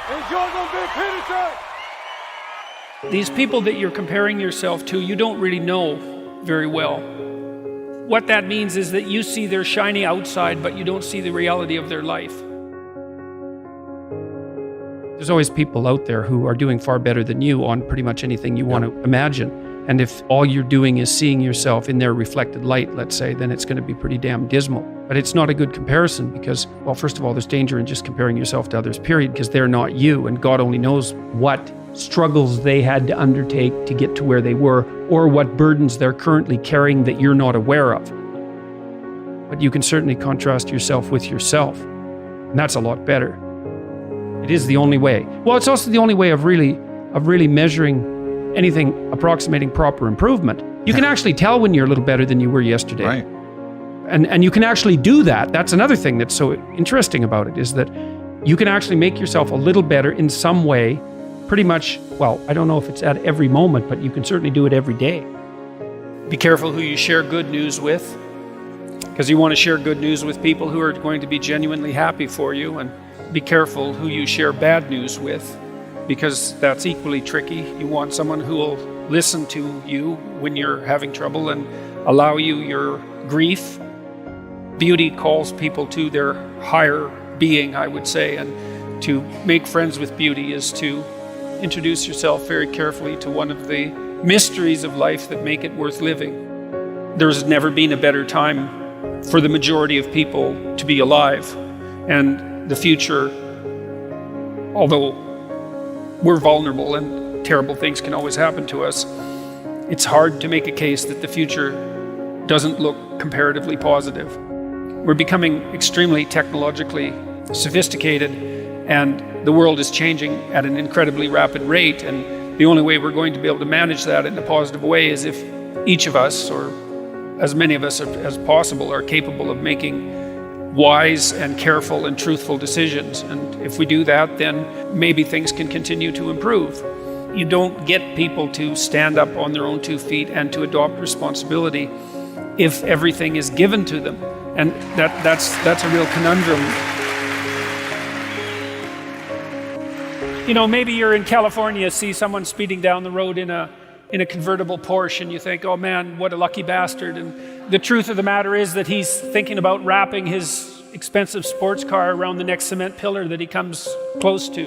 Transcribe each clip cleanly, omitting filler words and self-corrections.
Enjoy them, big Peterson! These people that you're comparing yourself to, you don't really know very well. What that means is that you see their shiny outside, but you don't see the reality of their life. There's always people out there who are doing far better than you on pretty much anything you want to imagine. And if all you're doing is seeing yourself in their reflected light, let's say, then it's going to be pretty damn dismal. But it's not a good comparison because, well, first of all, there's danger in just comparing yourself to others, period, because they're not you. And God only knows what struggles they had to undertake to get to where they were, or what burdens they're currently carrying that you're not aware of. But you can certainly contrast yourself with yourself. And that's a lot better. It is the only way. Well, it's also the only way of really measuring anything approximating proper improvement. You can actually tell when you're a little better than you were yesterday. Right. And you can actually do that. That's another thing that's so interesting about it, is that you can actually make yourself a little better in some way, pretty much, well, I don't know if it's at every moment, but you can certainly do it every day. Be careful who you share good news with, because you want to share good news with people who are going to be genuinely happy for you, and be careful who you share bad news with, because that's equally tricky. You want someone who will listen to you when you're having trouble and allow you your grief. Beauty calls people to their higher being, I would say, and to make friends with beauty is to introduce yourself very carefully to one of the mysteries of life that make it worth living. There's never been a better time for the majority of people to be alive, and the future, although we're vulnerable and terrible things can always happen to us, it's hard to make a case that the future doesn't look comparatively positive. We're becoming extremely technologically sophisticated, and the world is changing at an incredibly rapid rate, and the only way we're going to be able to manage that in a positive way is if each of us, or as many of us as possible, are capable of making wise and careful and truthful decisions. And if we do that, then maybe things can continue to improve. You don't get people to stand up on their own 2 feet and to adopt responsibility if everything is given to them. And that's a real conundrum. You know, maybe you're in California, see someone speeding down the road in a convertible Porsche, and you think, oh man, what a lucky bastard. And the truth of the matter is that he's thinking about wrapping his expensive sports car around the next cement pillar that he comes close to.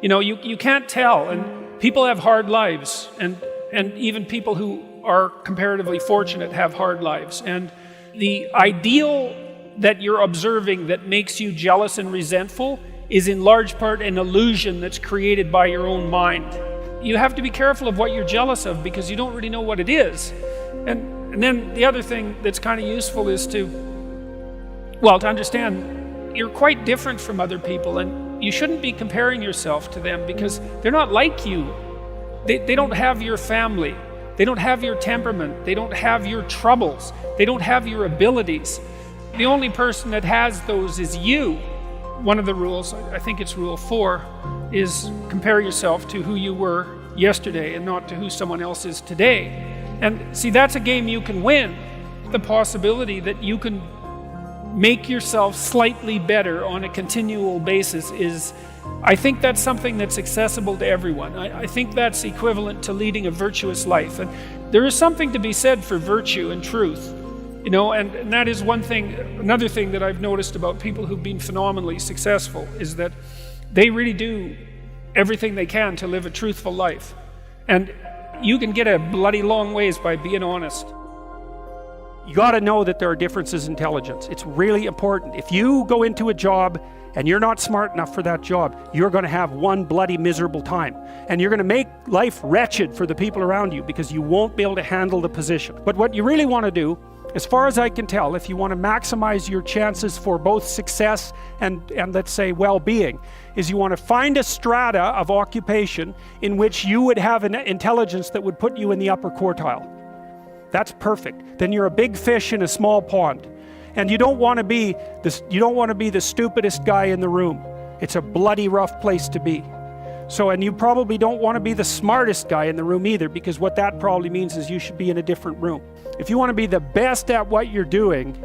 You know, you can't tell, and people have hard lives, and even people who are comparatively fortunate have hard lives. And the ideal that you're observing that makes you jealous and resentful is in large part an illusion that's created by your own mind. You have to be careful of what you're jealous of, because you don't really know what it is. And then the other thing that's kind of useful is to understand you're quite different from other people, and you shouldn't be comparing yourself to them because they're not like you. They don't have your family. They don't have your temperament. They don't have your troubles. They don't have your abilities. The only person that has those is you. One of the rules, I think it's rule 4, is compare yourself to who you were yesterday and not to who someone else is today. And see, that's a game you can win. The possibility that you can make yourself slightly better on a continual basis is, I think that's something that's accessible to everyone. I think that's equivalent to leading a virtuous life. And there is something to be said for virtue and truth. You know, and that is one thing. Another thing that I've noticed about people who've been phenomenally successful is that they really do everything they can to live a truthful life. And you can get a bloody long ways by being honest. You got to know that there are differences in intelligence. It's really important. If you go into a job and you're not smart enough for that job, you're going to have one bloody miserable time. And you're going to make life wretched for the people around you because you won't be able to handle the position. But what you really want to do, as far as I can tell, if you want to maximize your chances for both success and let's say well-being, is you want to find a strata of occupation in which you would have an intelligence that would put you in the upper quartile. That's perfect. Then you're a big fish in a small pond. And you don't want to be the stupidest guy in the room. It's a bloody rough place to be. So, and you probably don't want to be the smartest guy in the room either, because what that probably means is you should be in a different room. If you want to be the best at what you're doing,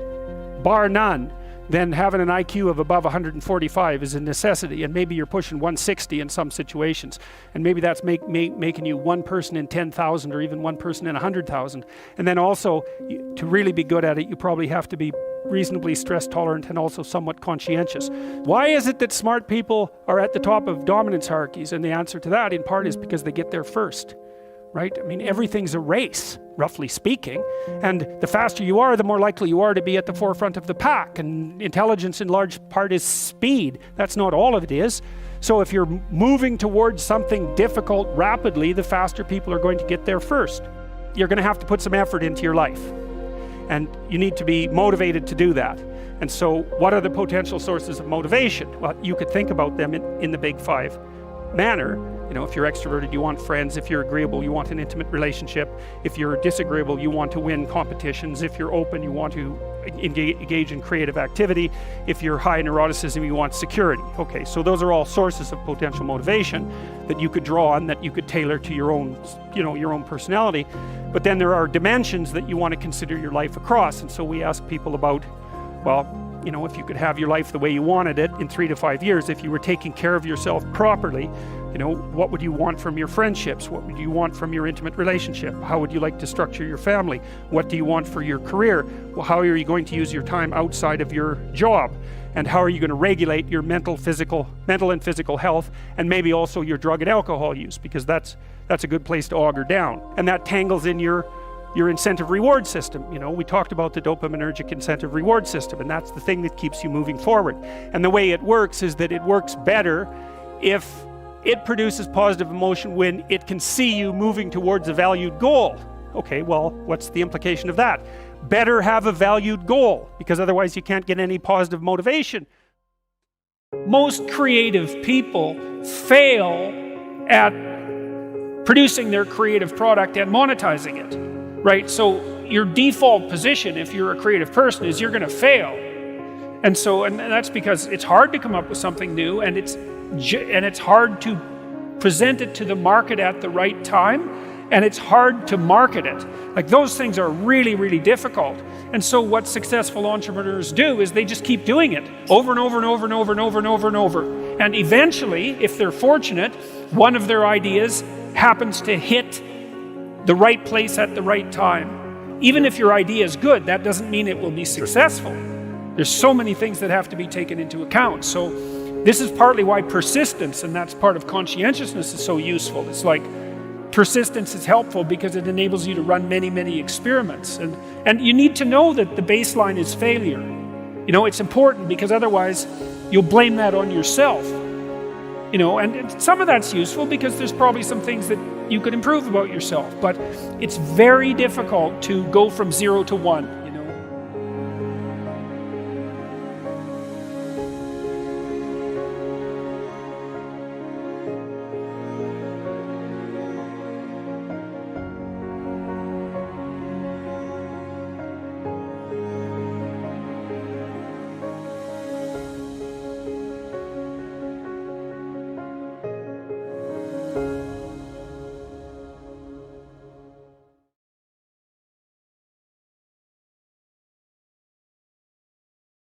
bar none, then having an IQ of above 145 is a necessity, and maybe you're pushing 160 in some situations, and maybe that's making you one person in 10,000 or even one person in 100,000. And then also, to really be good at it, you probably have to be reasonably stress tolerant and also somewhat conscientious. Why is it that smart people are at the top of dominance hierarchies? And the answer to that, in part, is because they get there first. Right? I mean, everything's a race, roughly speaking, and the faster you are, the more likely you are to be at the forefront of the pack, and intelligence in large part is speed. That's not all of it is. So if you're moving towards something difficult rapidly, the faster people are going to get there first. You're going to have to put some effort into your life, and you need to be motivated to do that. And so what are the potential sources of motivation? Well, you could think about them in the big five manner. You know, if you're extroverted, you want friends. If you're agreeable, you want an intimate relationship. If you're disagreeable, you want to win competitions. If you're open, you want to engage in creative activity. If you're high in neuroticism, you want security. Okay, so those are all sources of potential motivation that you could draw on, that you could tailor to your own, your own personality. But then there are dimensions that you want to consider your life across. And so we ask people about, well, if you could have your life the way you wanted it in 3 to 5 years, if you were taking care of yourself properly, what would you want from your friendships? What would you want from your intimate relationship? How would you like to structure your family? What do you want for your career? Well, how are you going to use your time outside of your job? And how are you going to regulate your mental and physical health, and maybe also your drug and alcohol use, because that's a good place to auger down. And that tangles in your incentive reward system. We talked about the dopaminergic incentive reward system, and that's the thing that keeps you moving forward. And the way it works is that it works better if it produces positive emotion when it can see you moving towards a valued goal. Okay, well, what's the implication of that? Better have a valued goal, because otherwise you can't get any positive motivation. Most creative people fail at producing their creative product and monetizing it. Right, so your default position, if you're a creative person, is you're going to fail, and that's because it's hard to come up with something new, and it's hard to present it to the market at the right time, and it's hard to market it. Like, those things are really, really difficult. And so what successful entrepreneurs do is they just keep doing it over and over and over and over and over and over and over, and eventually, if they're fortunate, one of their ideas happens to hit the right place at the right time. Even if your idea is good, that doesn't mean it will be successful. There's so many things that have to be taken into account. So this is partly why persistence, and that's part of conscientiousness, is so useful. It's like persistence is helpful because it enables you to run many, many experiments. And you need to know that the baseline is failure. It's important, because otherwise you'll blame that on yourself. And some of that's useful because there's probably some things that you could improve about yourself, but it's very difficult to go from 0 to 1.